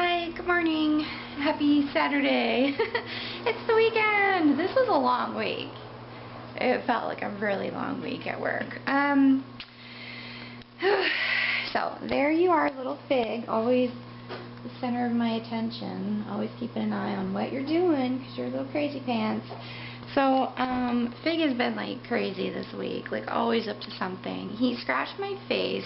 Hi, good morning. Happy Saturday. It's the weekend. This was a long week. It felt like a really long week at work. So there you are, little Fig, always the center of my attention, always keeping an eye on what you're doing because you're a little crazy pants. So Fig has been like crazy this week, like always up to something. He scratched my face.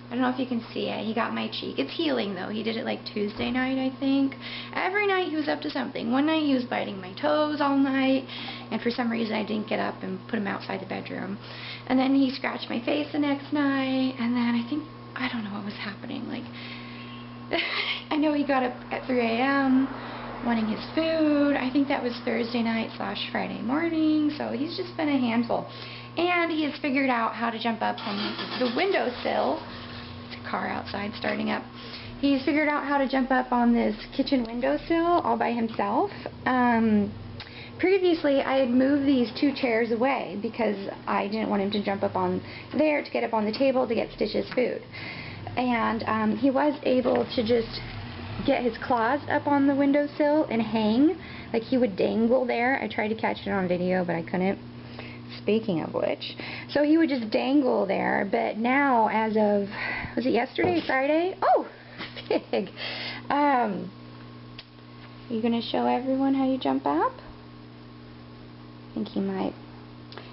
I don't know if you can see it. He got my cheek. It's healing though. He did it like Tuesday night, I think. Every night he was up to something. One night he was biting my toes all night, and for some reason I didn't get up and put him outside the bedroom. And then he scratched my face the next night, and then I don't know what was happening. Like, I know he got up at 3 a.m. wanting his food. I think that was Thursday night / Friday morning. So he's just been a handful. And he has figured out how to jump up on the windowsill. Car outside starting up. He's figured out how to jump up on this kitchen windowsill all by himself. Previously I had moved these 2 chairs away because I didn't want him to jump up on there to get up on the table to get Stitch's food. And he was able to just get his claws up on the windowsill and hang. Like he would dangle there. I tried to catch it on video, but I couldn't. Speaking of which, so he would just dangle there, but now as of, was it yesterday, Friday? Oh, Fig. Are you going to show everyone how you jump up? I think he might.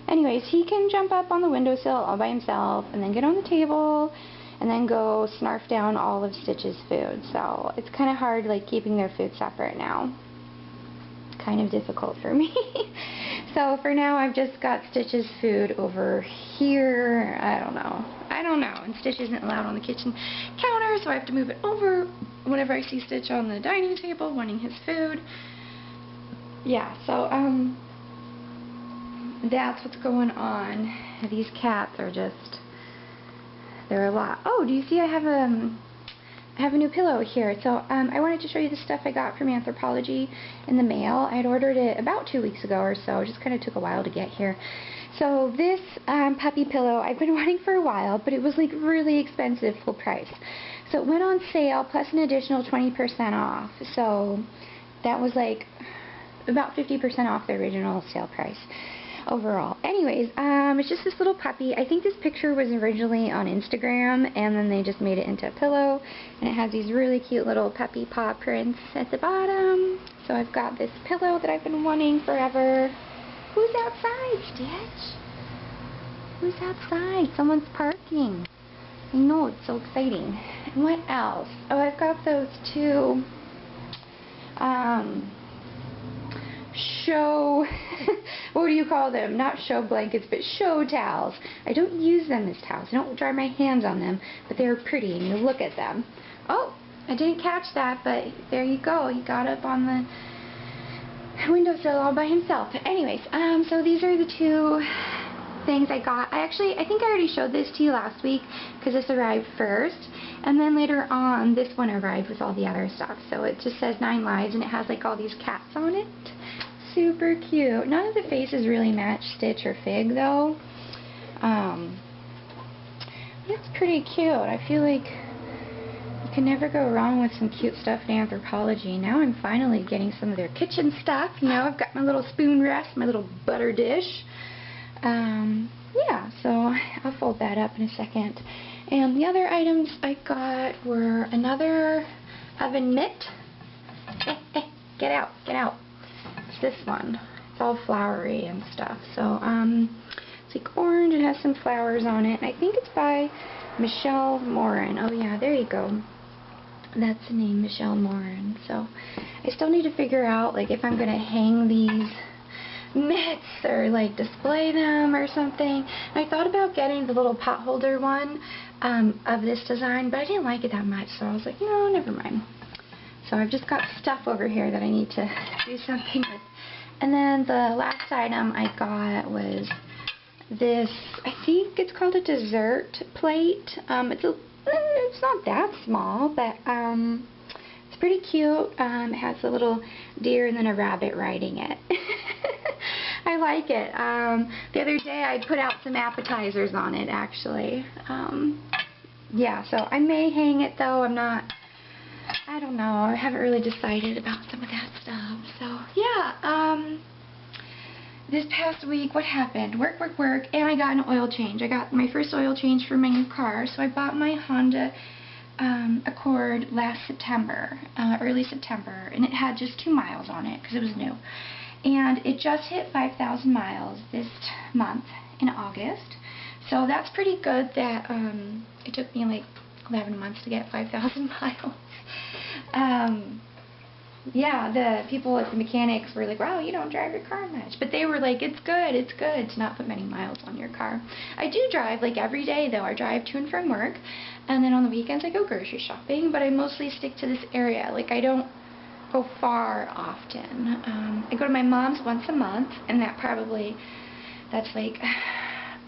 Anyways, he can jump up on the windowsill all by himself and then get on the table and then go snarf down all of Stitch's food. So it's kind of hard like keeping their food separate now. It's kind of difficult for me. So for now I've just got Stitch's food over here. I don't know. And Stitch isn't allowed on the kitchen counter, so I have to move it over whenever I see Stitch on the dining table wanting his food. Yeah, so that's what's going on. These cats are just, they're a lot. Oh, do you see I have a new pillow here. So I wanted to show you the stuff I got from Anthropology in the mail. I had ordered it about 2 weeks ago or so. It just kind of took a while to get here. So this puppy pillow I've been wanting for a while, but it was like really expensive, full price. So it went on sale plus an additional 20% off. So that was like about 50% off the original sale price overall. Anyways, it's just this little puppy. I think this picture was originally on Instagram and then they just made it into a pillow, and it has these really cute little puppy paw prints at the bottom. So I've got this pillow that I've been wanting forever. Who's outside, Stitch? Who's outside? Someone's parking. I know, it's so exciting. And what else? Oh, I've got those 2 show, what do you call them? Not show blankets, but show towels. I don't use them as towels. I don't dry my hands on them, but they're pretty and you look at them. Oh, I didn't catch that, but there you go. He got up on the windowsill all by himself. Anyways, so these are the 2 things I got. I think I already showed this to you last week because this arrived first, and then later on this one arrived with all the other stuff. So it just says 9 lives and it has like all these cats on it. Super cute. None of the faces really match Stitch or Fig though. It's pretty cute. I feel like you can never go wrong with some cute stuff in Anthropology. Now I'm finally getting some of their kitchen stuff. You know, I've got my little spoon rest, my little butter dish. Yeah, so I'll fold that up in a second. And the other items I got were another oven mitt. Get out, get out. It's this one. It's all flowery and stuff. So, it's like orange. It has some flowers on it. I think it's by Michelle Moran. Oh yeah, there you go. That's the name, Michelle Moran. So, I still need to figure out, like, if I'm going to hang these mitts or like display them or something. I thought about getting the little pot holder one of this design, but I didn't like it that much, so I was like, no, never mind. So I've just got stuff over here that I need to do something with. And then the last item I got was this, I think it's called a dessert plate. It's not that small, but it's pretty cute. It has a little deer and then a rabbit riding it. I like it. The other day I put out some appetizers on it, actually. Yeah, so I may hang it though. I'm not I don't know. I haven't really decided about some of that stuff. So, yeah, this past week, what happened? Work, work, work, and I got an oil change. I got my first oil change for my new car, so I bought my Honda Accord last September, early September, and it had just 2 miles on it because it was new. And it just hit 5,000 miles this month in August, so that's pretty good that it took me like 11 months to get 5,000 miles. Yeah, the people at the mechanics were like, wow, you don't drive your car much. But they were like, it's good to not put many miles on your car. I do drive, like, every day, though. I drive to and from work, and then on the weekends I go grocery shopping, but I mostly stick to this area. Like, I don't go far often. I go to my mom's once a month, and that's like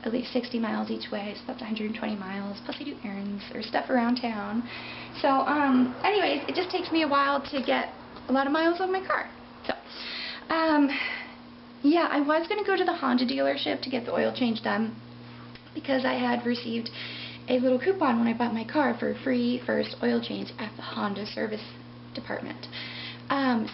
at least 60 miles each way, so that's 120 miles, plus I do errands or stuff around town. So, anyways, it just takes me a while to get a lot of miles on my car. So, yeah, I was going to go to the Honda dealership to get the oil change done because I had received a little coupon when I bought my car for a free first oil change at the Honda service department.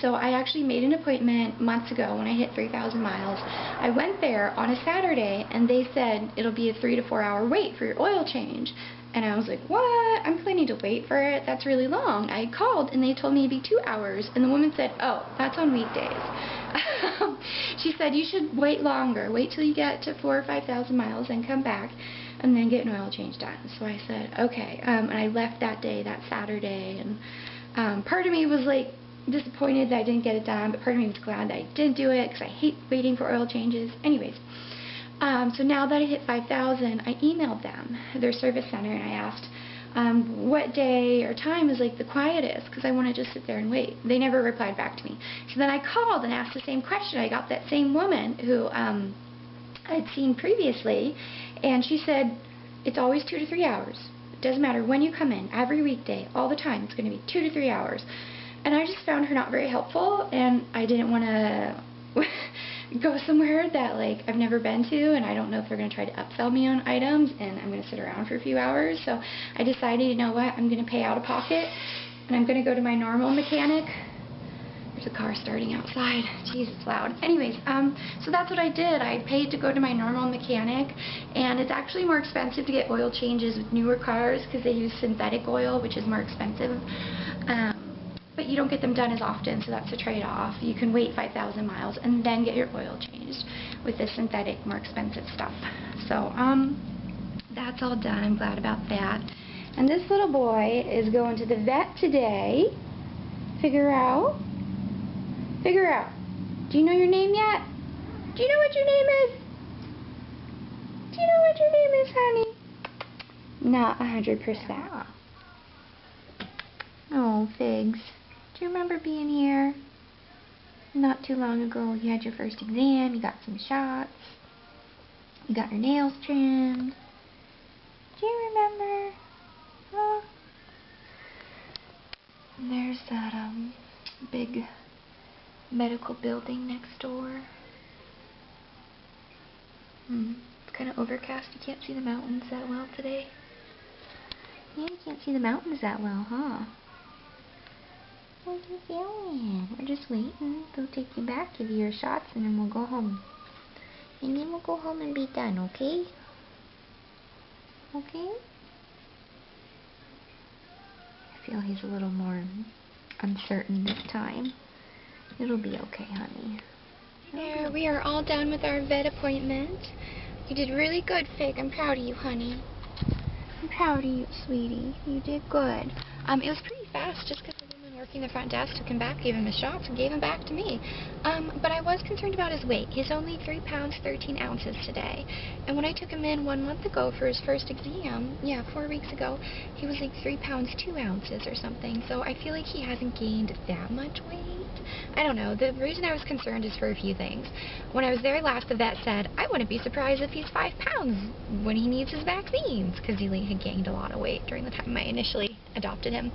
So I actually made an appointment months ago when I hit 3,000 miles. I went there on a Saturday, and they said it'll be a 3 to 4 hour wait for your oil change. And I was like, what? I'm planning to wait for it? That's really long. I called, and they told me it'd be 2 hours. And the woman said, oh, that's on weekdays. She said, you should wait longer. Wait till you get to 4,000 or 5,000 miles and come back and then get an oil change done. So I said, okay. And I left that day, that Saturday. And part of me was like disappointed that I didn't get it done, but part of me was glad that I did do it because I hate waiting for oil changes. Anyways. So now that I hit 5,000, I emailed them, their service center, and I asked what day or time is like the quietest because I want to just sit there and wait. They never replied back to me. So then I called and asked the same question. I got that same woman who I'd seen previously, and she said it's always 2 to 3 hours. It doesn't matter when you come in, every weekday, all the time. It's going to be 2 to 3 hours. And I just found her not very helpful, and I didn't want to go somewhere that like I've never been to, and I don't know if they're going to try to upsell me on items, and I'm going to sit around for a few hours. So I decided, you know what, I'm going to pay out of pocket, and I'm going to go to my normal mechanic. There's a car starting outside. Jeez, it's loud. Anyways, so that's what I did. I paid to go to my normal mechanic, and it's actually more expensive to get oil changes with newer cars because they use synthetic oil, which is more expensive. But you don't get them done as often, so that's a trade-off. You can wait 5,000 miles and then get your oil changed with the synthetic, more expensive stuff. So, that's all done. I'm glad about that. And this little boy is going to the vet today. Figure out. Do you know your name yet? Do you know what your name is? Do you know what your name is, honey? Not 100%. Oh, Figs. Do you remember being here? Not too long ago, you had your first exam, you got some shots, you got your nails trimmed. Do you remember? Huh? And there's that, big medical building next door. It's kind of overcast. You can't see the mountains that well today. Yeah, you can't see the mountains that well, huh? What are you doing? We're just waiting. They'll take you back, give you your shots, and then we'll go home. And then we'll go home and be done, okay? Okay? I feel he's a little more uncertain this time. It'll be okay, honey. There, we are all done with our vet appointment. You did really good, Fig. I'm proud of you, honey. I'm proud of you, sweetie. You did good. It was pretty fast just because the woman working the front desk took him back, gave him his shots, and gave him back to me. But I was concerned about his weight. He's only 3 pounds 13 ounces today. And when I took him in 1 month ago for his first exam, 4 weeks ago, he was like 3 pounds 2 ounces or something. So I feel like he hasn't gained that much weight. I don't know. The reason I was concerned is for a few things. When I was there last, the vet said, I wouldn't be surprised if he's 5 pounds when he needs his vaccines, because he had gained a lot of weight during the time I initially adopted him,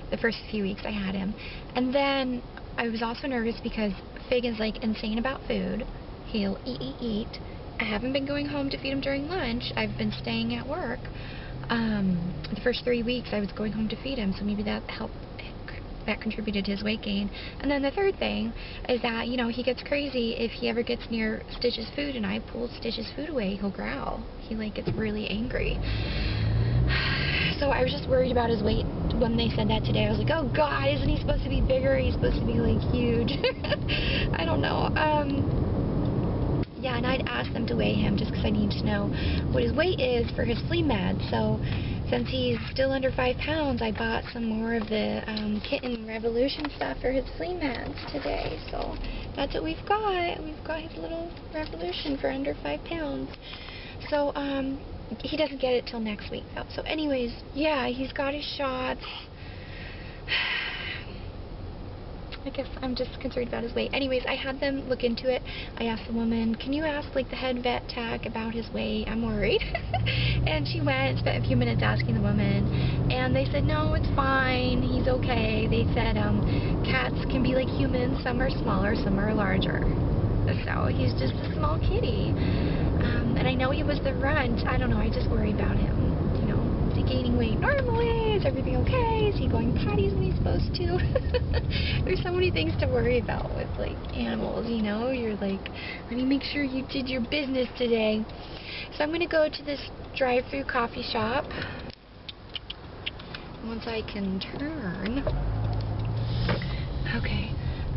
the first few weeks I had him. And then I was also nervous because Fig is like insane about food. He'll eat. I haven't been going home to feed him during lunch. I've been staying at work. The first 3 weeks I was going home to feed him, so maybe that helped that contributed to his weight gain. And then the third thing is that, you know, he gets crazy if he ever gets near Stitch's food and I pull Stitch's food away. He'll growl. He, like, gets really angry. So I was just worried about his weight when they said that today. I was like, oh God, isn't he supposed to be bigger? He's supposed to be, like, huge. I don't know. Yeah, and I'd asked them to weigh him just because I need to know what his weight is for his flea meds. So since he's still under 5 pounds, I bought some more of the Kitten Revolution stuff for his flea meds today. So that's what we've got. We've got his little Revolution for under 5 pounds. So he doesn't get it till next week though. So anyways, yeah, he's got his shots. I guess I'm just concerned about his weight. Anyways, I had them look into it. I asked the woman, can you ask like the head vet tech about his weight? I'm worried. And she went, spent a few minutes asking the woman, and they said, no, it's fine, he's okay. They said cats can be like humans, some are smaller, some are larger. So he's just a small kitty. And I know he was the runt. I don't know, I just worry about him. You know, is he gaining weight normally? Is everything okay? Is he going potties when he's supposed to? There's so many things to worry about with, like, animals, you know? You're like, let me make sure you did your business today. So I'm going to go to this drive-through coffee shop once I can turn. Okay.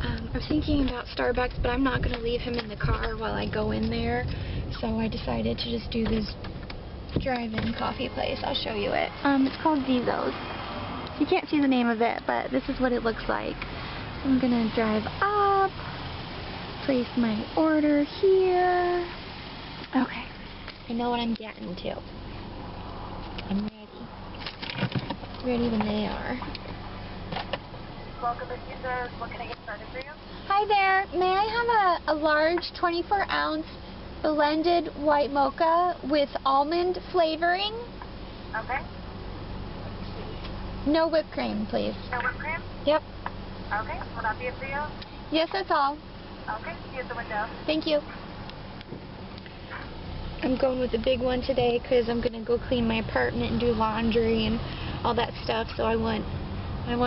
I was thinking about Starbucks, but I'm not going to leave him in the car while I go in there. So I decided to just do this drive-in coffee place. I'll show you it. It's called Zizos. You can't see the name of it, but this is what it looks like. So I'm gonna drive up, place my order here. Okay. I know what I'm getting to. I'm ready. Ready when they are. Welcome to Zizos. What can I get started for you? Hi there. May I have a large 24-ounce blended white mocha with almond flavoring? Okay. No whipped cream, please. No whipped cream? Yep. Okay. Will that be it for you? Yes, that's all. Okay. See you at the window. Thank you. I'm going with the big one today because I'm going to go clean my apartment and do laundry and all that stuff, so I want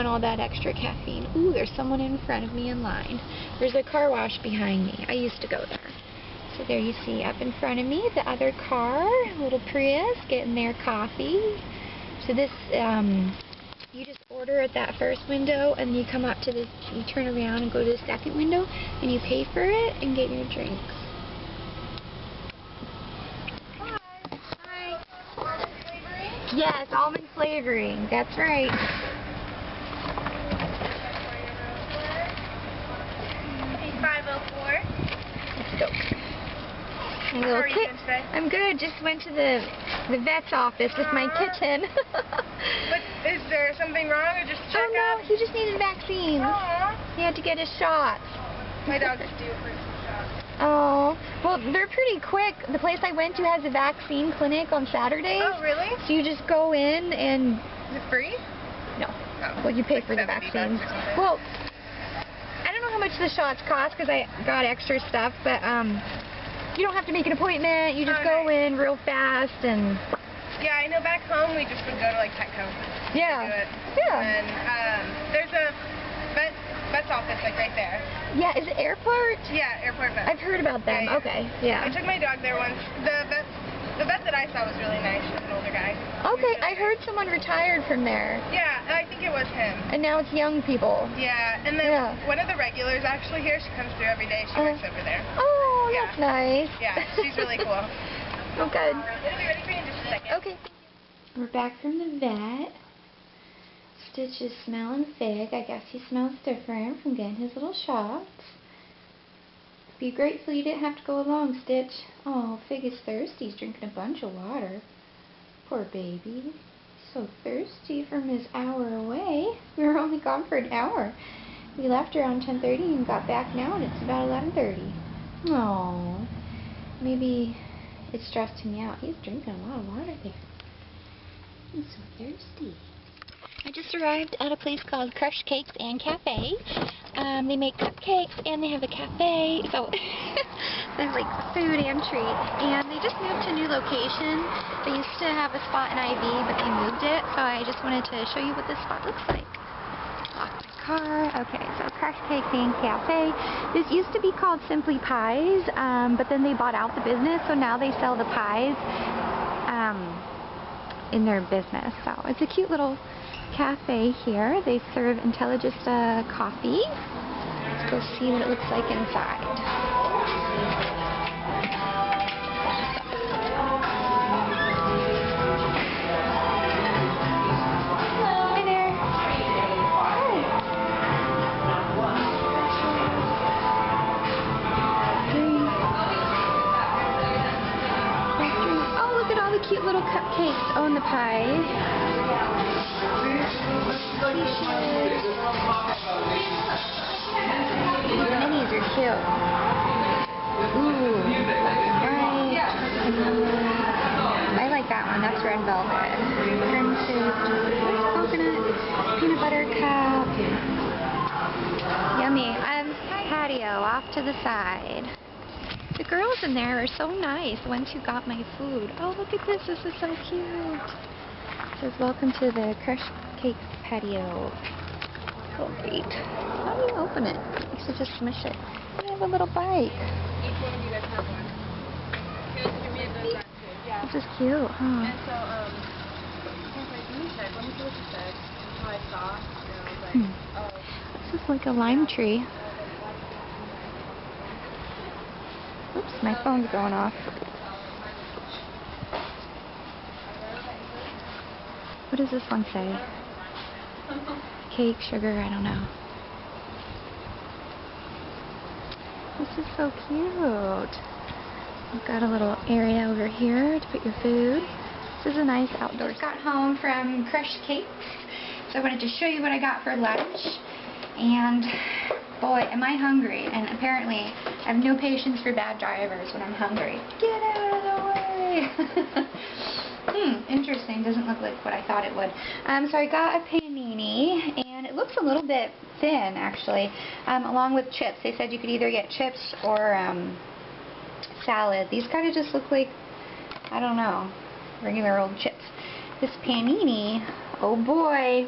all that extra caffeine. Ooh, there's someone in front of me in line. There's a car wash behind me. I used to go there. So there you see up in front of me the other car, little Prius, getting their coffee. So this, you just order at that first window and you come up to this, you turn around and go to the second window and you pay for it and get your drinks. Hi. Hi. Almond flavoring? Yes, almond flavoring. That's right. 504. Let's go. How are you doing today? I'm good. Just went to the vet's office with my kitten. But is there something wrong or just check no, he just needed vaccines. Aww. He had to get his shots. My dog's due for some shots. Oh, well, they're pretty quick. The place I went to has a vaccine clinic on Saturdays. Oh, really? So you just go in and... Is it free? No. Oh, Well, you pay like for the $70 or vaccines. something. Well, I don't know how much the shots cost because I got extra stuff, but you don't have to make an appointment. You just go nice. in real fast and... Yeah, I know back home we just would go to like Petco. Yeah. Do it. Yeah. And there's a vet's office like right there. Yeah, is it airport? Yeah, airport vet. I've heard about them. Yeah, yeah. Okay, yeah. I took my dog there once. The vet that I saw was really nice. She was an older guy. Okay, Really I heard someone retired from there, Yeah, I think it was him. and now it's young people. Yeah, and then Yeah. one of the regulars actually here, she comes through every day. She works over there. Oh, Yeah. that's nice. Yeah, she's really cool. Oh, good. It'll be ready for you in just a second. Okay. We're back from the vet. Stitch is smelling fig. I guess he smells different from getting his little shots. Be grateful you didn't have to go along, Stitch. Oh, Fig is thirsty. He's drinking a bunch of water. Poor baby. He's so thirsty from his hour away. We were only gone for an hour. We left around 10:30 and got back now, and it's about 11:30. Oh, maybe it's stressed him out. He's drinking a lot of water there. He's so thirsty. I just arrived at a place called Crushcakes and Cafe. They make cupcakes and they have a cafe, so there's like food and treats. And they just moved to a new location. They used to have a spot in IV, but they moved it, so I just wanted to show you what this spot looks like. Lock my car. car. Okay, so Crushcakes and Cafe. This used to be called Simply Pies, but then they bought out the business, so now they sell the pies in their business. So it's a cute little cafe here. They serve Intelligista coffee. Let's go see what it looks like inside. Hi there. Oh, look at all the cute little cupcakes. Oh, and the pies. These minis are cute. Ooh, right. I like that one. That's red velvet. Cream toast, coconut, peanut butter cup. Yummy. Patio off to the side. The girls in there are so nice. The ones who got my food. Oh, look at this. This is so cute. It says, welcome to the Crushcakes patio. Oh, great. How do you open it? You should just smush it. I have a little bike. Each one of you guys have one. Here's your me does that too. Yeah. This is cute, huh? And so, let me check. Let me see what you said. How I saw. And I was like, oh. This is like a lime tree. Oops, my phone's going off. What does this one say? Cake, sugar, I don't know. This is so cute. You've got a little area over here to put your food. This is a nice outdoor. Just got home from Crushcakes, so I wanted to show you what I got for lunch. And boy, am I hungry. And apparently, I have no patience for bad drivers when I'm hungry. Get out of the way! Interesting. Doesn't look like what I thought it would. So I got a panini, and it looks a little bit thin, actually, along with chips. They said you could either get chips or salad. These kind of just look like, I don't know, regular old chips. This panini, oh boy.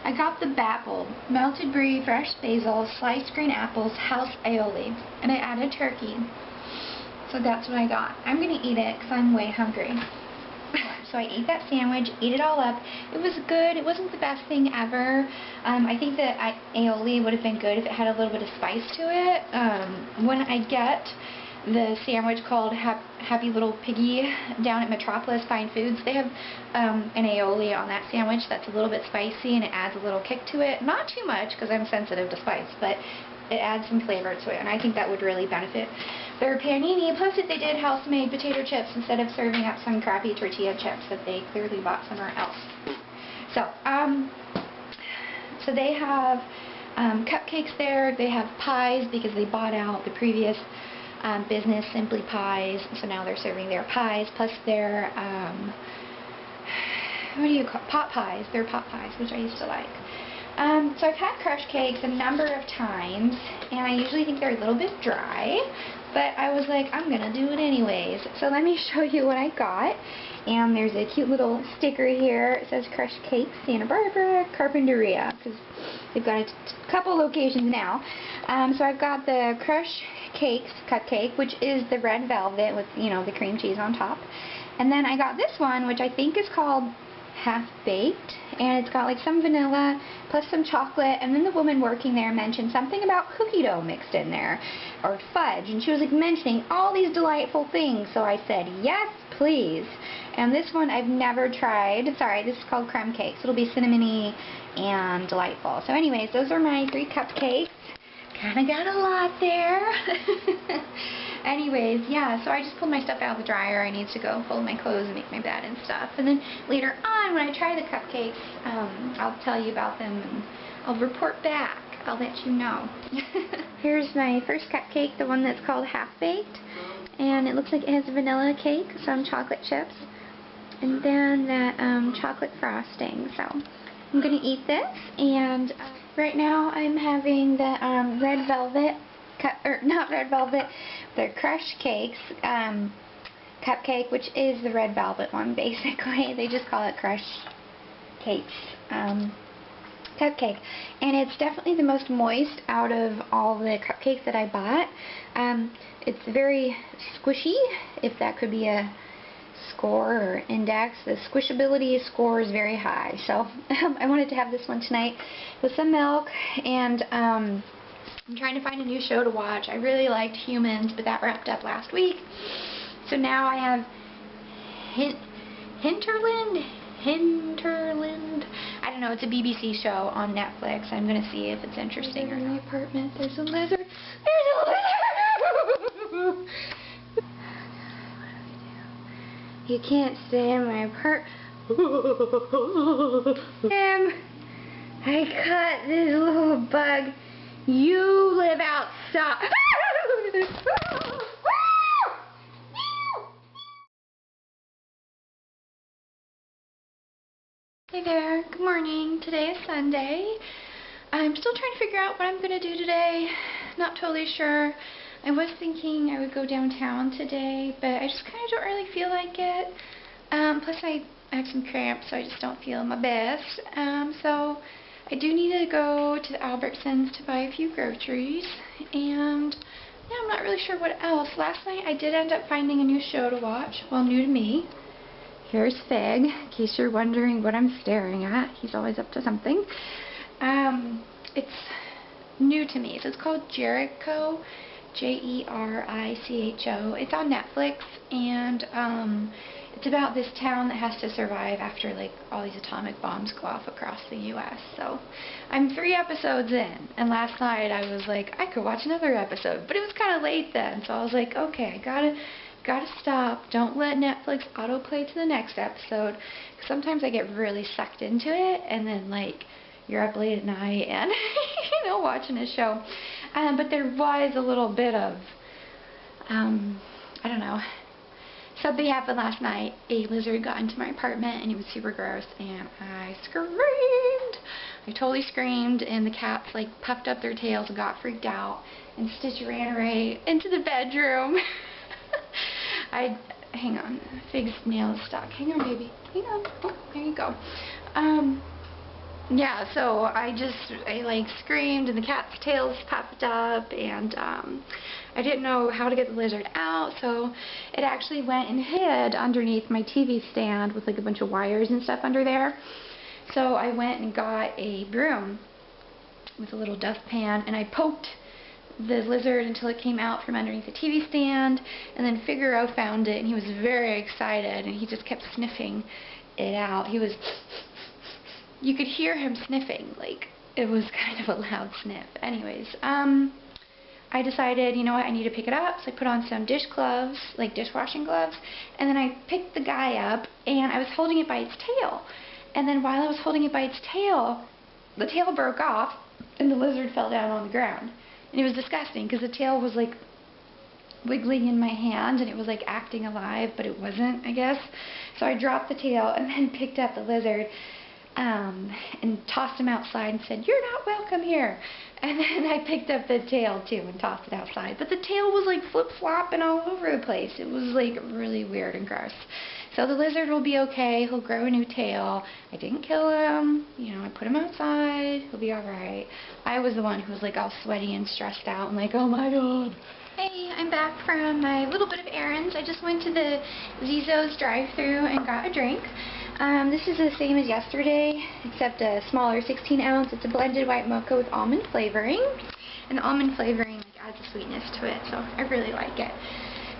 I got the Babble, melted brie, fresh basil, sliced green apples, house aioli, and I added turkey. So that's what I got. I'm going to eat it because I'm way hungry. So I ate that sandwich, ate it all up. It was good. It wasn't the best thing ever. I think that aioli would have been good if it had a little bit of spice to it. When I get the sandwich called Happy Little Piggy down at Metropolis Fine Foods, they have an aioli on that sandwich that's a little bit spicy, and it adds a little kick to it. Not too much because I'm sensitive to spice, but it adds some flavor to it, and I think that would really benefit their panini. Plus, if they did house-made potato chips instead of serving up some crappy tortilla chips that they clearly bought somewhere else. So, so they have cupcakes there. They have pies because they bought out the previous business, Simply Pies. So now they're serving their pies, plus their what do you call pot pies? They're pot pies, which I used to like. So I've had Crushcakes a number of times, and I usually think they're a little bit dry, but I was like, I'm going to do it anyways. So let me show you what I got. And there's a cute little sticker here. It says Crushcakes, Santa Barbara, Carpinteria, because they've got a couple locations now. So I've got the Crushcakes cupcake, which is the red velvet with, you know, the cream cheese on top. And then I got this one, which I think is called Half-Baked, and it's got like some vanilla plus some chocolate, and then the woman working there mentioned something about cookie dough mixed in there, or fudge, and she was like mentioning all these delightful things, so I said, yes, please. And this one I've never tried. Sorry, this is called crumb cakes. It'll be cinnamony and delightful. So anyways, those are my 3 cupcakes. Kinda got a lot there. Anyways, yeah, so I just pulled my stuff out of the dryer. I need to go fold my clothes and make my bed and stuff. And then later on, when I try the cupcakes, I'll tell you about them and I'll report back. I'll let you know. Here's my first cupcake, the one that's called Half-Baked. And it looks like it has vanilla cake, some chocolate chips, and then that chocolate frosting. So I'm going to eat this, and right now I'm having the red velvet, not red velvet, the Crushcakes cupcake, which is the red velvet one basically. They just call it Crushcakes. cupcake, and it's definitely the most moist out of all the cupcakes that I bought. It's very squishy, if that could be a score or index. The squishability score is very high, so I wanted to have this one tonight with some milk, and I'm trying to find a new show to watch. I really liked Humans, but that wrapped up last week, so now I have Hinterland. I don't know, it's a BBC show on Netflix. I'm gonna see if it's interesting or not. In the apartment, there's a lizard. There's a lizard! You can't stay in my apartment. I caught this little bug. You live outside. Hey there, good morning. Today is Sunday. I'm still trying to figure out what I'm going to do today. Not totally sure. I was thinking I would go downtown today, but I just kind of don't really feel like it. Plus I have some cramps, so I just don't feel my best. So I do need to go to the Albertsons to buy a few groceries, and yeah, I'm not really sure what else. Last night I did end up finding a new show to watch, well, new to me. Here's Fig, in case you're wondering what I'm staring at. He's always up to something. It's new to me, so it's called Jericho, Jericho. It's on Netflix, and it's about this town that has to survive after like all these atomic bombs go off across the U.S. So I'm 3 episodes in, and last night I was like, I could watch another episode, but it was kind of late then, so I was like, okay, I gotta stop. Don't let Netflix autoplay to the next episode. Sometimes I get really sucked into it, and then like you're up late at night and you know, watching a show. But there was a little bit of I don't know. Something happened last night. A lizard got into my apartment, and he was super gross, and I screamed. I totally screamed, and the cats like puffed up their tails and got freaked out, and Stitch ran right into the bedroom. Hang on, Fig's nail is stuck. Hang on, baby. Hang on. Oh, there you go. Yeah, so I like screamed, and the cat's tails popped up, and I didn't know how to get the lizard out, so it actually went and hid underneath my TV stand with like a bunch of wires and stuff under there. So I went and got a broom with a little dustpan, and I poked the lizard until it came out from underneath the TV stand, and then Figaro found it, and he was very excited, and he just kept sniffing it out. You could hear him sniffing, like it was kind of a loud sniff. Anyways, I decided, you know what, I need to pick it up, so I put on some dish gloves, like dishwashing gloves, and then I picked the guy up, and I was holding it by its tail, and then while I was holding it by its tail, the tail broke off, and the lizard fell down on the ground. And it was disgusting, because the tail was like wiggling in my hand, and it was like acting alive, but it wasn't, I guess. So I dropped the tail, and then picked up the lizard, and tossed him outside and said, "You're not welcome here." And then I picked up the tail too and tossed it outside. But the tail was like flip-flopping all over the place. It was like really weird and gross. So the lizard will be okay. He'll grow a new tail. I didn't kill him. You know, I put him outside. He'll be alright. I was the one who was like all sweaty and stressed out and like, oh my god. Hey, I'm back from my little bit of errands. I just went to the Zizzo's drive-thru and got a drink. This is the same as yesterday, except a smaller 16 ounce. It's a blended white mocha with almond flavoring. And the almond flavoring like, adds a sweetness to it, so I really like it.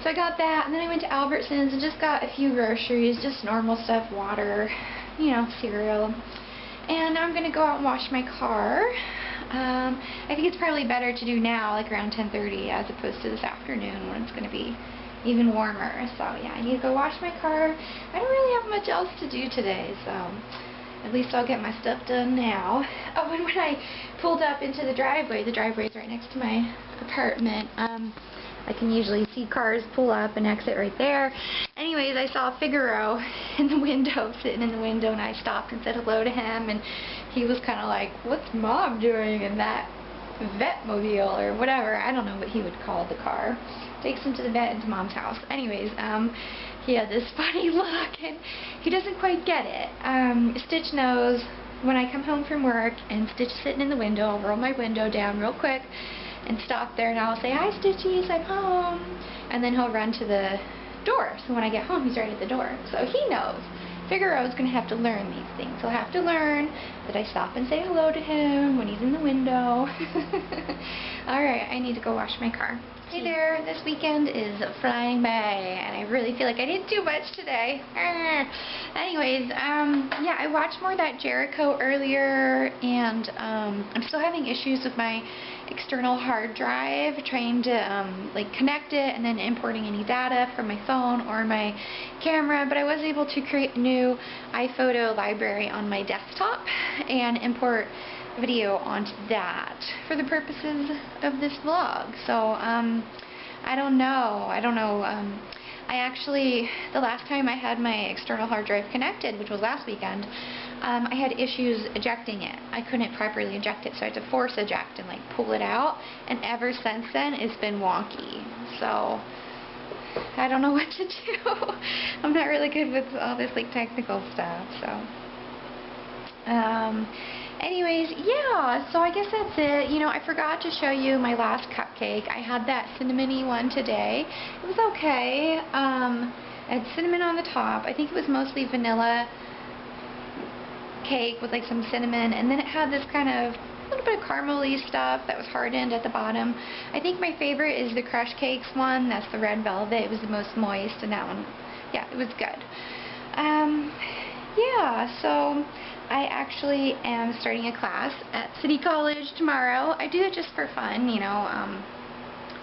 So I got that, and then I went to Albertsons and just got a few groceries, just normal stuff, water, you know, cereal. And now I'm going to go out and wash my car. I think it's probably better to do now, like around 10:30, as opposed to this afternoon when it's going to be even warmer. So yeah, I need to go wash my car. I don't really have much else to do today, so at least I'll get my stuff done now. Oh, and when I pulled up into the driveway is right next to my apartment. I can usually see cars pull up and exit right there. Anyways, I saw Figaro in the window, sitting in the window, and I stopped and said hello to him, and he was kind of like, "What's Mom doing in that vetmobile?" or whatever. I don't know what he would call the car. Takes him to the vet into Mom's house. Anyways, he had this funny look, and he doesn't quite get it. Stitch knows when I come home from work and Stitch is sitting in the window, I'll roll my window down real quick and stop there and I'll say, "Hi Stitchies, I'm home." And then he'll run to the door. So when I get home, he's right at the door. So he knows. Figaro's going to have to learn these things. He'll have to learn that I stop and say hello to him when he's in the window. Alright, I need to go wash my car. Hey there, this weekend is flying by, and I really feel like I didn't do much today. Anyways, yeah, I watched more of that Jericho earlier, and I'm still having issues with my external hard drive, trying to like connect it and then importing any data from my phone or my camera, but I was able to create a new iPhoto library on my desktop and import video onto that for the purposes of this vlog. So I don't know. I actually, the last time I had my external hard drive connected, which was last weekend, I had issues ejecting it. I couldn't properly eject it, so I had to force eject and like pull it out, and ever since then it's been wonky. So I don't know what to do. I'm not really good with all this like technical stuff, so anyways, yeah, so I guess that's it. You know, I forgot to show you my last cupcake. I had that cinnamony one today. It was okay. It had cinnamon on the top. I think it was mostly vanilla cake with like some cinnamon, and then it had this kind of little bit of caramel-y stuff that was hardened at the bottom. I think my favorite is the Crushcakes one. That's the red velvet. It was the most moist, and that one, yeah, it was good. Yeah, so I actually am starting a class at City College tomorrow. I do it just for fun, you know,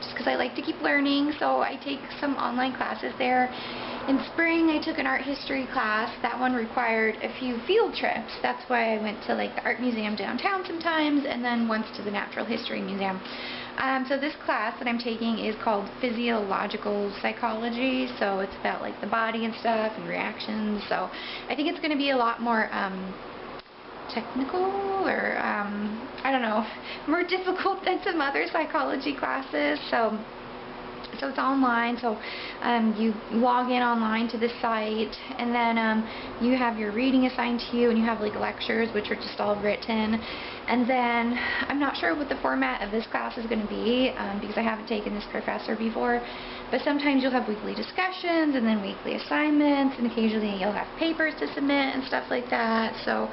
just because I like to keep learning, so I take some online classes there. In spring, I took an art history class. That one required a few field trips. That's why I went to like the art museum downtown sometimes, and then once to the natural history museum. So this class that I'm taking is called physiological psychology, so it's about like the body and stuff and reactions. So I think it's going to be a lot more technical, or I don't know, more difficult than some other psychology classes. So it's online, so you log in online to the site, and then you have your reading assigned to you, and you have like lectures which are just all written. And then I'm not sure what the format of this class is going to be, because I haven't taken this professor before, but sometimes you'll have weekly discussions and then weekly assignments, and occasionally you'll have papers to submit and stuff like that. So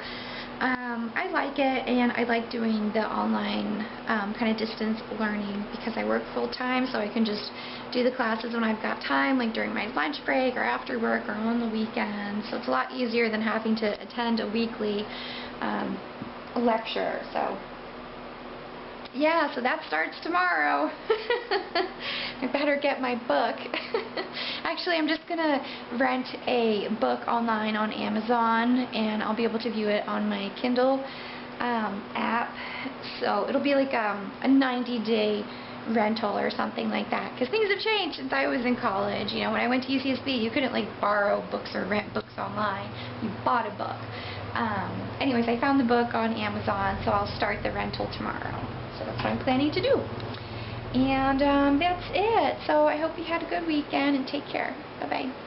I like it, and I like doing the online kind of distance learning because I work full-time, so I can just do the classes when I've got time, like during my lunch break or after work or on the weekend. So it's a lot easier than having to attend a weekly lecture. So yeah, so that starts tomorrow. I better get my book. Actually, I'm just going to rent a book online on Amazon, and I'll be able to view it on my Kindle app. So it'll be like a 90-day rental or something like that, because things have changed since I was in college. You know, when I went to UCSB, you couldn't like borrow books or rent books online. You bought a book. Anyways, I found the book on Amazon, so I'll start the rental tomorrow. So that's what I'm planning to do. And that's it. So I hope you had a good weekend, and take care. Bye-bye.